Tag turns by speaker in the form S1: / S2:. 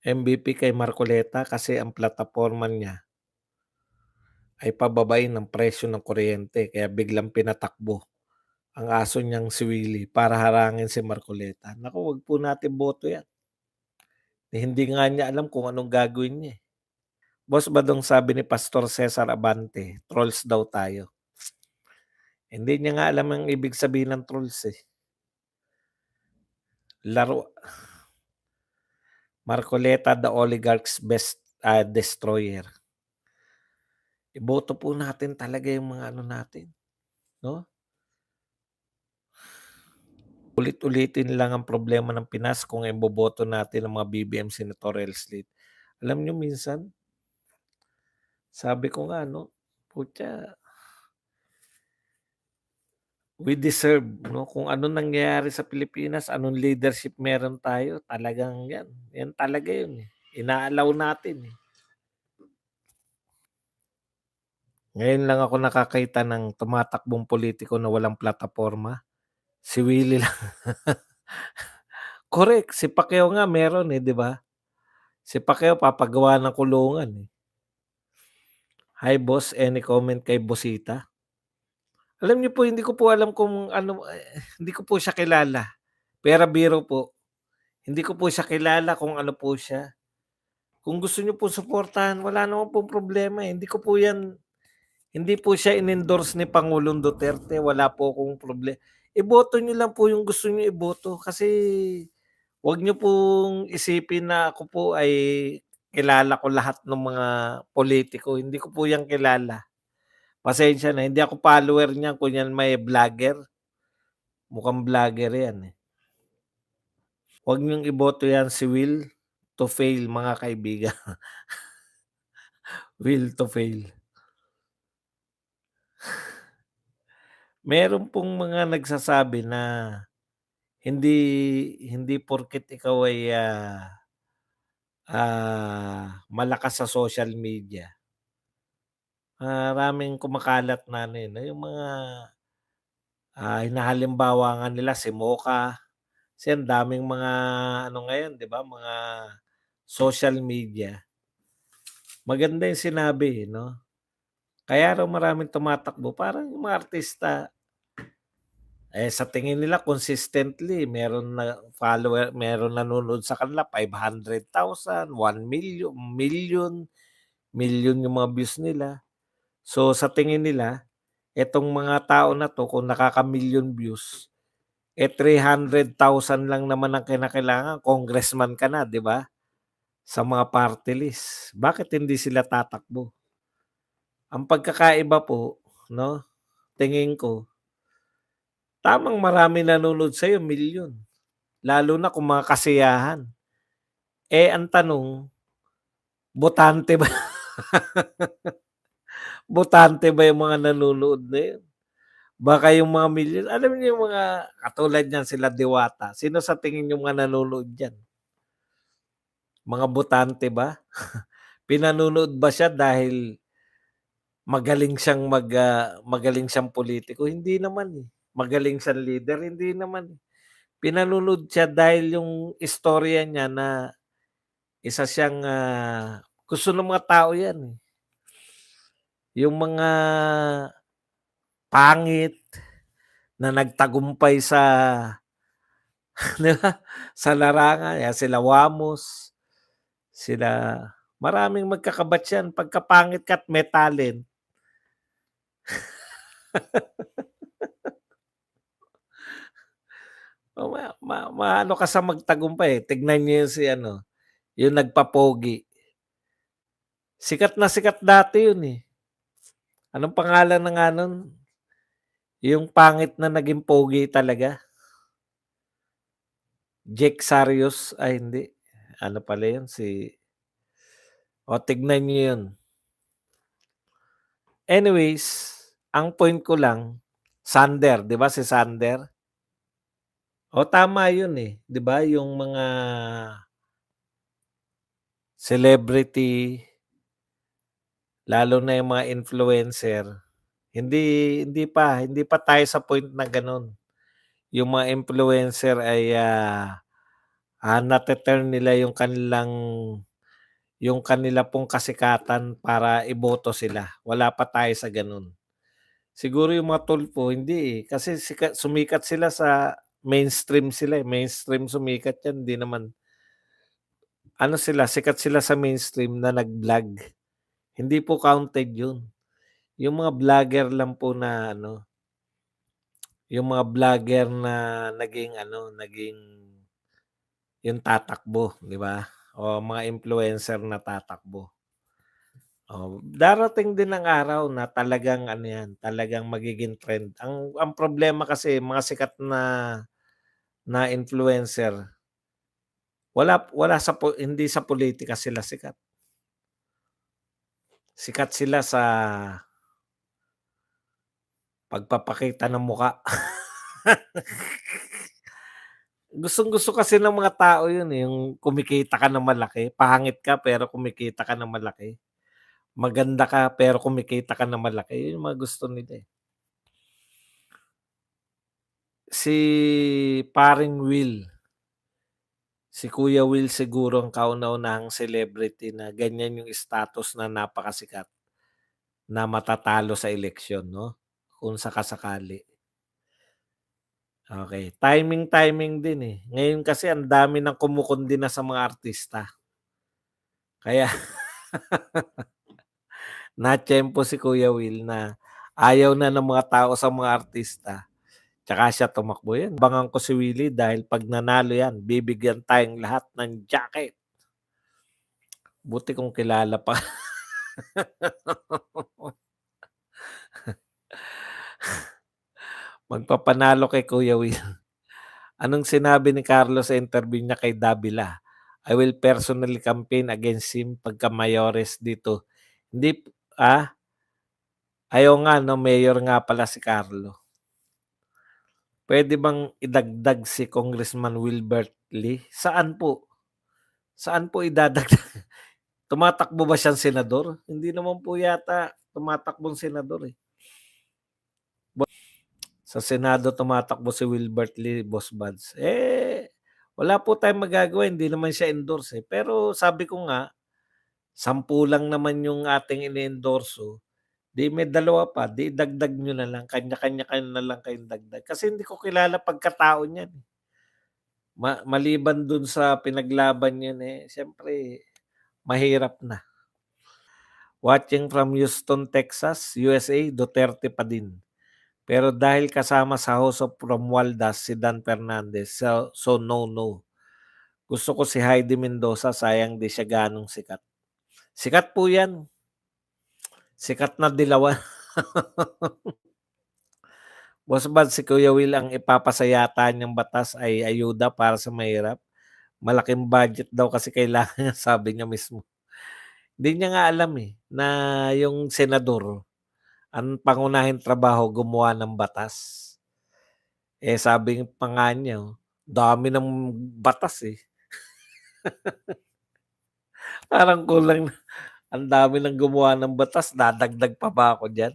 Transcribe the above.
S1: MVP kay Marcoleta kasi ang plataporma niya ay pababain ng presyo ng kuryente kaya biglang pinatakbo ang aso niyang si Willie para harangin si Marcoleta. Naku, wag po natin boto 'yan. Hindi nga niya alam kung anong gagawin niya, eh. Boss Badong sabi ni Pastor Cesar Abante, trolls daw tayo. Hindi niya nga alam ang ibig sabihin ng trolls, eh. Laro. Marcoleta, the oligarch's best, destroyer. Iboto po natin talaga yung mga ano natin, 'no? Ulit-ulitin lang ang problema ng Pinas kung iboboto natin ang mga BBM senatorial slate. Alam niyo minsan, sabi ko nga 'no, putya, we deserve 'no, kung ano nangyayari sa Pilipinas, anong leadership meron tayo, talagang 'yan talaga 'yun, eh, ina-allow natin, eh. Ngayon lang ako nakakita ng tumatakbong pulitiko na walang plataporma, si Willie lang. Correct, si Pacquiao nga meron, eh, 'di ba? Si Pacquiao papagawa ng kulungan, eh. Hi boss, any comment kay Bossita? Alam niyo po hindi ko po alam kung ano, hindi ko po siya kilala. Pera biro po. Hindi ko po siya kilala kung ano po siya. Kung gusto niyo po suportahan wala naman pong problema, eh. Hindi po siya in-endorse ni Pangulong Duterte, wala po akong iboto niyo lang po yung gusto niyo iboto kasi 'wag niyo pong isipin na ako po ay kilala ko lahat ng mga politiko, hindi ko po 'yan kilala. Pasensya na, hindi ako follower niyan kung 'yan may vlogger, mukhang vlogger 'yan, eh. 'Wag niyong iboto 'yan si Will to fail mga kaibigan, will to fail. Meron pong mga nagsasabi na hindi hindi porket ikaw ay, malakas sa social media, maraming kumakalat na ano, eh, na yung mga, hinahalimbawa nga nila si Mocha, kasi ang daming mga ano ngayon 'di ba, mga social media. Maganda yung sinabi, eh, 'no? Kaya raw maraming tumatakbo parang yung mga artista, sa tingin nila consistently meron nanonood sa kanila 500,000, 1,000,000, million yung mga views nila. So, sa tingin nila, etong mga tao na 'to kung nakaka-million views, 300,000 lang naman ang kinakailangan congressman ka na, 'di ba? Sa mga party list. Bakit hindi sila tatakbo? Ang pagkakaiba po 'no, tingin ko, tamang maraming nanonood sa'yo milyon, lalo na kung mga kasiyahan. Ang tanong, botante ba botante ba yung mga nanonood na yun? Baka yung mga milyon alam niyo yung mga katulad niyan sila Diwata, sino sa tingin niyo mga nanonood diyan? Mga botante ba? Pinanonood ba siya dahil magaling siyang pulitiko? Hindi naman, eh. Magaling siyang leader? Hindi naman, eh. Pinanonood siya dahil yung istorya niya na isa siyang, gusto ng mga tao 'yan, eh. Yung mga pangit na nagtagumpay sa 'di ba, sa larangan, yan sila Wamos, sila maraming magkaka-batch yan pagka-pangit ka at may talent, maano ka sa magtagumpay, eh. Tignan niyo yung si ano, yung nagpa-pogi. Sikat na sikat dati yun, eh. Anong pangalan na nga nun? Yung pangit na naging pogi talaga, Jake Sarius ay hindi, ano pala yun tignan niyo yun. Anyways, ang point ko lang, Sander, 'di ba si Sander? Tama yun, eh, 'di ba yung mga celebrity, lalo na yung mga influencer, hindi pa tayo sa point na gano'n. Yung mga influencer ay, nate-turn nila yung kanila pong kasikatan para iboto sila. Wala pa tayo sa gano'n. Siguro yung mga tulpo hindi, eh, kasi sumikat sila sa mainstream sila, eh, mainstream sumikat 'yan, hindi naman ano sila, sikat sila sa mainstream na nag-vlog. Hindi po counted 'yun. Yung mga vlogger lang po na ano, yung mga vlogger na naging yung tatakbo, 'di ba? O mga influencer na tatakbo. Darating din ang araw na talagang ano 'yan, talagang magiging trend. Ang problema kasi mga sikat na influencer, wala wala sa hindi sa pulitika sila sikat. Sikat sila sa pagpapakita ng mukha. Gustong-gusto kasi ng mga tao 'yun, eh, yung kumikita ka ng malaki, pangit ka pero kumikita ka ng malaki, maganda ka pero kumikita ka ng malaki, 'yun yung mga gusto nila, eh. Si paring Will, si Kuya Will siguro ang kauna-unahang celebrity na ganyan yung status na napakasikat, na matatalo sa eleksyon 'no, kung sakasakali. Okey, timing-timing din, eh. Ngayon kasi ang dami ng kumukondena sa mga artista, kaya natiyempo si Kuya Will na ayaw na ng mga tao sa mga artista, tsaka siya tumakbo. 'Yan, abangan ko si Willie dahil 'pag nanalo 'yan bibigyan tayong lahat ng jacket. Buti kung kilala pa. Magpapanalo kay Kuya Will. Anong sinabi ni Carlos sa interview niya kay Davila? "I will personally campaign against him pagka mayores dito." Hindi ayaw nga 'no, mayor nga pala si Carlo. Puwede bang idagdag si Congressman Wilbert Lee? Saan po? Saan po idadagdag? Tumatakbo ba siyang senador? Hindi naman po yata tumatakbong senador, eh. Sa Senado tumatakbo si Wilbert Lee, Boss Buds. Wala po tayong magagawa, hindi naman siya endorse, eh. Pero sabi ko nga, 10 lang naman yung ating ini-endorso, 'di may dalawa pa, 'di dagdag niyo na lang, kanya-kanya kayo na lang kayong dagdag. Kasi hindi ko kilala pagkatao niyan, eh. Maliban dun sa pinaglaban niyan, eh, siyempre mahirap na. Watching from Houston, Texas, USA, Duterte pa din. Pero dahil kasama sa House of Romualdez si Dan Fernandez, so no, no. Gusto ko si Heidi Mendoza, sayang di siya ganong sikat. Sikat po 'yan, sikat na dilawan. Boss Bad, si Kuya Will ang ipapasayata niyang batas ay ayuda para sa mahirap. Malaking budget daw kasi kailangan niya, sabi niya mismo. Hindi niya nga alam, eh, na yung senador, ang pangunahing trabaho gumawa ng batas. Sabi pa nga niya, dami ng batas, eh. Parang kulang na ang dami ng gumawa ng batas, dadagdag pa ba ako diyan?